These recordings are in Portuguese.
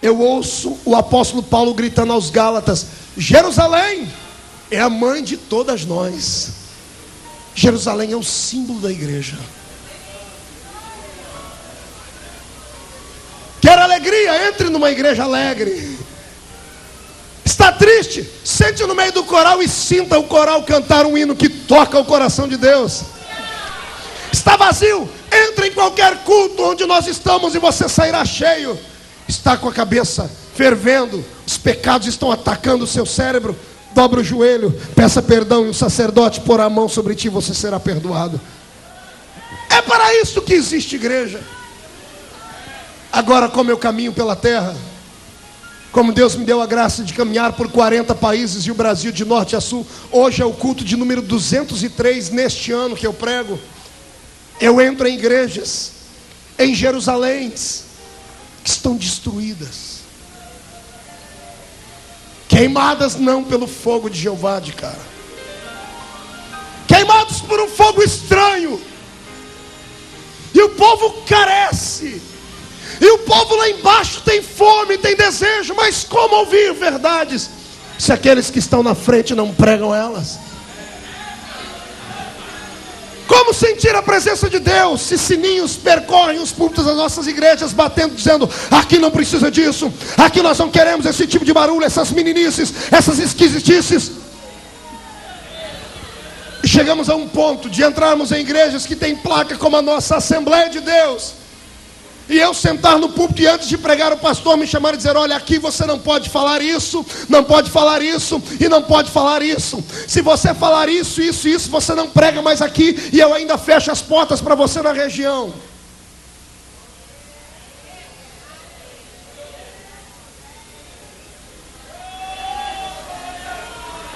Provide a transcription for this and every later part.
eu ouço o apóstolo Paulo gritando aos Gálatas: Jerusalém é a mãe de todas nós. Jerusalém é o símbolo da igreja. Quer alegria? Entre numa igreja alegre. Está triste? Sente no meio do coral e sinta o coral cantar um hino que toca o coração de Deus. Está vazio? Entre em qualquer culto onde nós estamos e você sairá cheio. Está com a cabeça fervendo, os pecados estão atacando o seu cérebro, dobra o joelho, peça perdão e o sacerdote porá a mão sobre ti, você será perdoado. É para isso que existe igreja. Agora, como eu caminho pela terra, como Deus me deu a graça de caminhar por 40 países e o Brasil de norte a sul, hoje é o culto de número 203 neste ano que eu prego. Eu entro em igrejas em Jerusalém que estão destruídas, queimadas não pelo fogo de Jeová de cara, queimados por um fogo estranho, e o povo carece, e o povo lá embaixo tem fome, tem desejo, mas como ouvir verdades se aqueles que estão na frente não pregam elas? Como sentir a presença de Deus se sininhos percorrem os púlpitos das nossas igrejas batendo, dizendo: aqui não precisa disso, aqui nós não queremos esse tipo de barulho, essas meninices, essas esquisitices. E chegamos a um ponto de entrarmos em igrejas que tem placa como a nossa Assembleia de Deus, e eu sentar no púlpito e antes de pregar o pastor me chamar e dizer: olha, aqui você não pode falar isso, não pode falar isso e não pode falar isso. Se você falar isso, você não prega mais aqui, e eu ainda fecho as portas para você na região.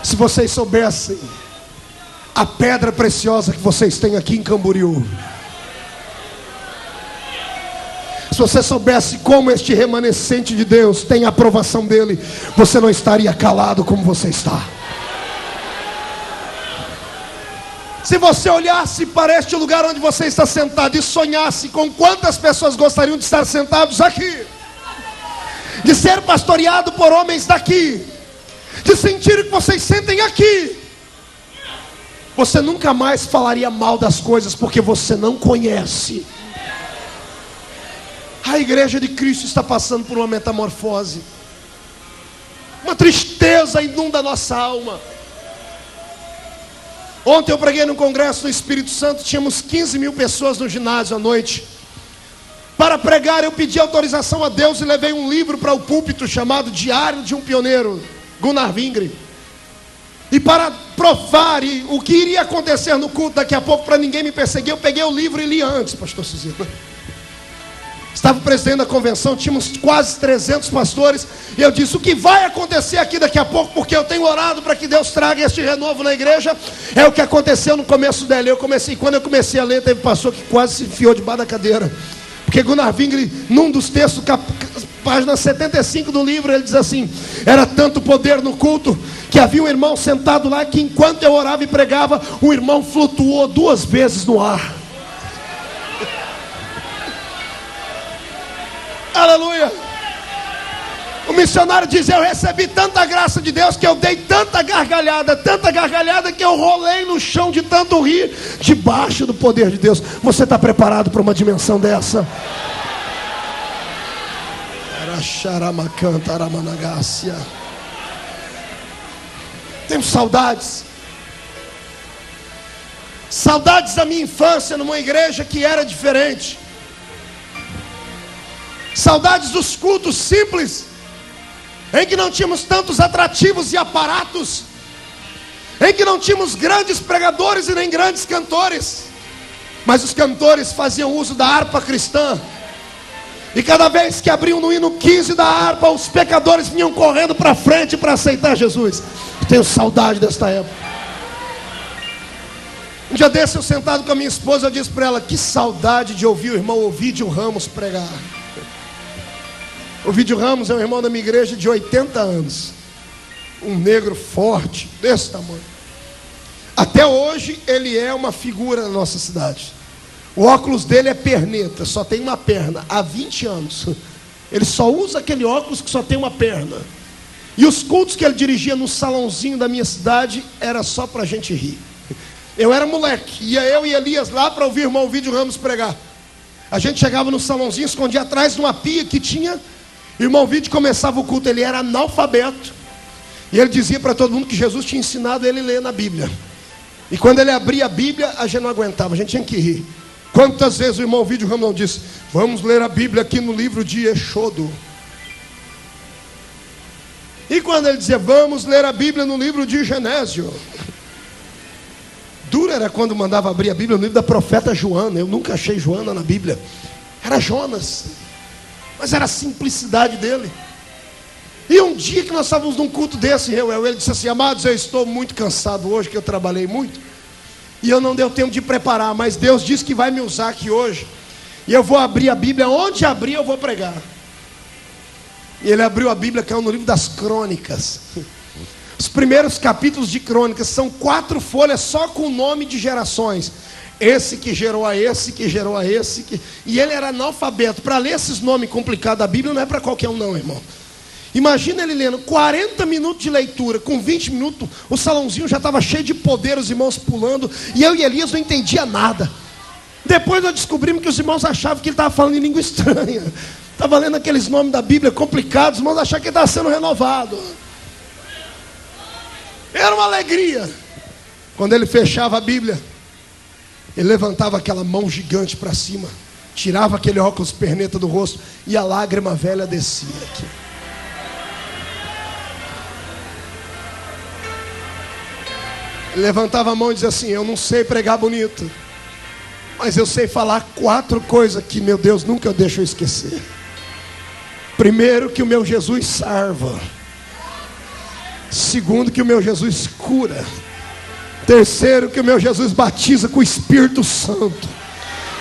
Se vocês soubessem a pedra preciosa que vocês têm aqui em Camboriú, se você soubesse como este remanescente de Deus tem a aprovação dele, você não estaria calado como você está. Se você olhasse para este lugar onde você está sentado e sonhasse com quantas pessoas gostariam de estar sentados aqui, de ser pastoreado por homens daqui, de sentir o que vocês sentem aqui, você nunca mais falaria mal das coisas, porque você não conhece. A igreja de Cristo está passando por uma metamorfose. Uma tristeza inunda a nossa alma. Ontem eu preguei num congresso no Espírito Santo. Tínhamos 15 mil pessoas no ginásio à noite. Para pregar eu pedi autorização a Deus e levei um livro para o púlpito chamado Diário de um Pioneiro, Gunnar Wingren. E para provar o que iria acontecer no culto daqui a pouco, para ninguém me perseguir, eu peguei o livro e li antes, pastor Suzino. Estava presidente da convenção, tínhamos quase 300 pastores, e eu disse: o que vai acontecer aqui daqui a pouco, porque eu tenho orado para que Deus traga este renovo na igreja, é o que aconteceu no começo dela. Quando eu comecei a ler, teve pastor que quase se enfiou debaixo da cadeira, porque Gunnar Wingren, num dos textos, página 75 do livro, ele diz assim: era tanto poder no culto, que havia um irmão sentado lá, que enquanto eu orava e pregava, o irmão flutuou 2 vezes no ar. Aleluia. O missionário diz: eu recebi tanta graça de Deus, que eu dei tanta gargalhada que eu rolei no chão de tanto rir, debaixo do poder de Deus. Você está preparado para uma dimensão dessa? Tenho saudades da minha infância numa igreja que era diferente. Saudades dos cultos simples, em que não tínhamos tantos atrativos e aparatos, em que não tínhamos grandes pregadores e nem grandes cantores, mas os cantores faziam uso da harpa cristã, e cada vez que abriam no hino 15 da harpa, os pecadores vinham correndo para frente para aceitar Jesus. Tenho saudade desta época. Um dia desse, eu sentado com a minha esposa, eu disse para ela: que saudade de ouvir o irmão Ovidio Ramos pregar. O Ovidio Ramos é um irmão da minha igreja de 80 anos. Um negro forte, desse tamanho. Até hoje ele é uma figura na nossa cidade. O óculos dele é perneta, só tem uma perna, há 20 anos. Ele só usa aquele óculos que só tem uma perna. E os cultos que ele dirigia no salãozinho da minha cidade era só para a gente rir. Eu era moleque, ia eu e Elias lá para ouvir o irmão Ovidio Ramos pregar. A gente chegava no salãozinho, escondia atrás de uma pia que tinha. O irmão Ovidio começava o culto, ele era analfabeto. E ele dizia para todo mundo que Jesus tinha ensinado ele a ler na Bíblia. E quando ele abria a Bíblia, a gente não aguentava, a gente tinha que rir. Quantas vezes o irmão Ovidio Ramos disse: vamos ler a Bíblia aqui no livro de Êxodo. E quando ele dizia: vamos ler a Bíblia no livro de Genésio. Duro era quando mandava abrir a Bíblia no livro da profeta Joana. Eu nunca achei Joana na Bíblia. Era Jonas. Mas era a simplicidade dele. E um dia que nós estávamos num culto desse, ele disse assim: amados, eu estou muito cansado hoje, que eu trabalhei muito. E eu não deu tempo de preparar, mas Deus disse que vai me usar aqui hoje. E eu vou abrir a Bíblia, onde abrir eu vou pregar. E ele abriu a Bíblia, caiu no livro das Crônicas. Os primeiros capítulos de Crônicas são 4 folhas só com o nome de gerações. Esse que gerou a esse, que gerou a esse. E ele era analfabeto. Para ler esses nomes complicados da Bíblia não é para qualquer um não, irmão. Imagina ele lendo 40 minutos de leitura. Com 20 minutos o salãozinho já estava cheio de poder, os irmãos pulando. E eu e Elias não entendia nada. Depois nós descobrimos que os irmãos achavam que ele estava falando em língua estranha. Estava lendo aqueles nomes da Bíblia complicados, os irmãos achavam que ele estava sendo renovado. Era uma alegria. Quando ele fechava a Bíblia, ele levantava aquela mão gigante para cima, tirava aquele óculos perneta do rosto, e a lágrima velha descia aqui. Ele levantava a mão e dizia assim: eu não sei pregar bonito, mas eu sei falar 4 coisas que, meu Deus, nunca deixa eu esquecer. Primeiro, que o meu Jesus salva. Segundo, que o meu Jesus cura. Terceiro, que o meu Jesus batiza com o Espírito Santo.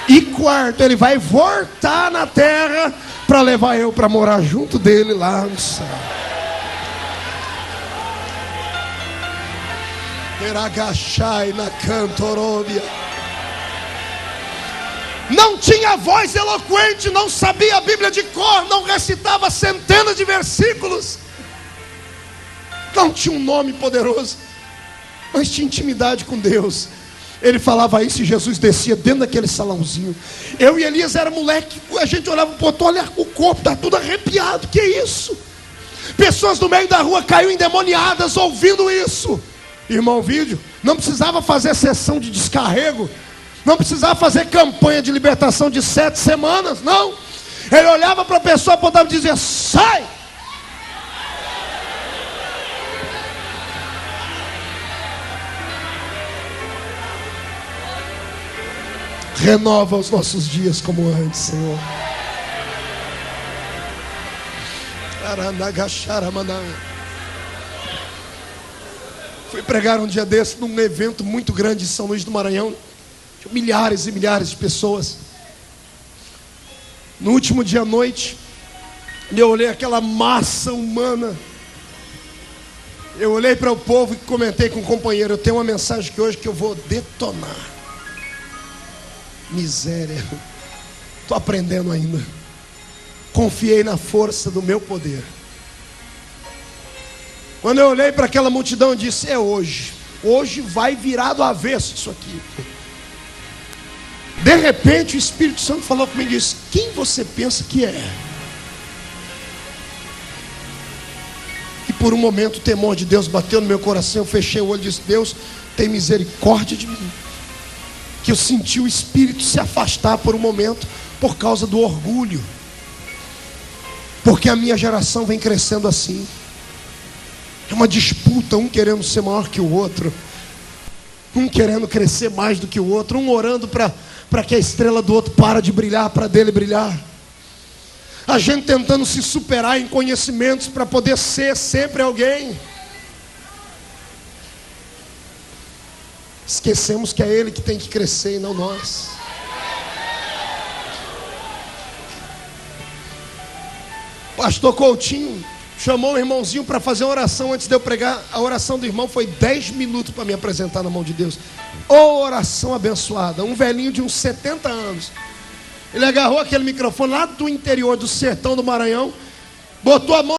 E quarto, ele vai voltar na terra para levar eu para morar junto dele lá no céu. Eragachai na cantoróbia. Não tinha voz eloquente, não sabia a Bíblia de cor, não recitava centenas de versículos, não tinha um nome poderoso, mas tinha intimidade com Deus. Ele falava isso e Jesus descia dentro daquele salãozinho. Eu e Elias era moleque, a gente olhava para o outro, olha o corpo, está tudo arrepiado. Que isso? Pessoas no meio da rua caíram endemoniadas ouvindo isso. Irmão Ovidio, não precisava fazer sessão de descarrego, não precisava fazer campanha de libertação de 7 semanas, não. Ele olhava para a pessoa, apontava e dizia: sai! Renova os nossos dias como antes, Senhor. Fui pregar um dia desse num evento muito grande em São Luís do Maranhão. Tinha milhares e milhares de pessoas. No último dia à noite, eu olhei aquela massa humana. Eu olhei para o povo e comentei com um companheiro: eu tenho uma mensagem aqui hoje que eu vou detonar. Miséria, estou aprendendo ainda. Confiei na força do meu poder. Quando eu olhei para aquela multidão, eu disse: é hoje. Hoje vai virar do avesso isso aqui. De repente o Espírito Santo falou comigo e disse: quem você pensa que é? E por um momento o temor de Deus bateu no meu coração. Eu fechei o olho e disse: Deus, tem misericórdia de mim. Que eu senti o Espírito se afastar por um momento por causa do orgulho. Porque a minha geração vem crescendo assim. É uma disputa, um querendo ser maior que o outro, um querendo crescer mais do que o outro, um orando para que a estrela do outro pare de brilhar, para dele brilhar. A gente tentando se superar em conhecimentos para poder ser sempre alguém. Esquecemos que é ele que tem que crescer e não nós. Pastor Coutinho chamou um irmãozinho para fazer uma oração antes de eu pregar. A oração do irmão foi 10 minutos para me apresentar na mão de Deus. Oração abençoada. Um velhinho de uns 70 anos. Ele agarrou aquele microfone lá do interior do sertão do Maranhão, botou a mão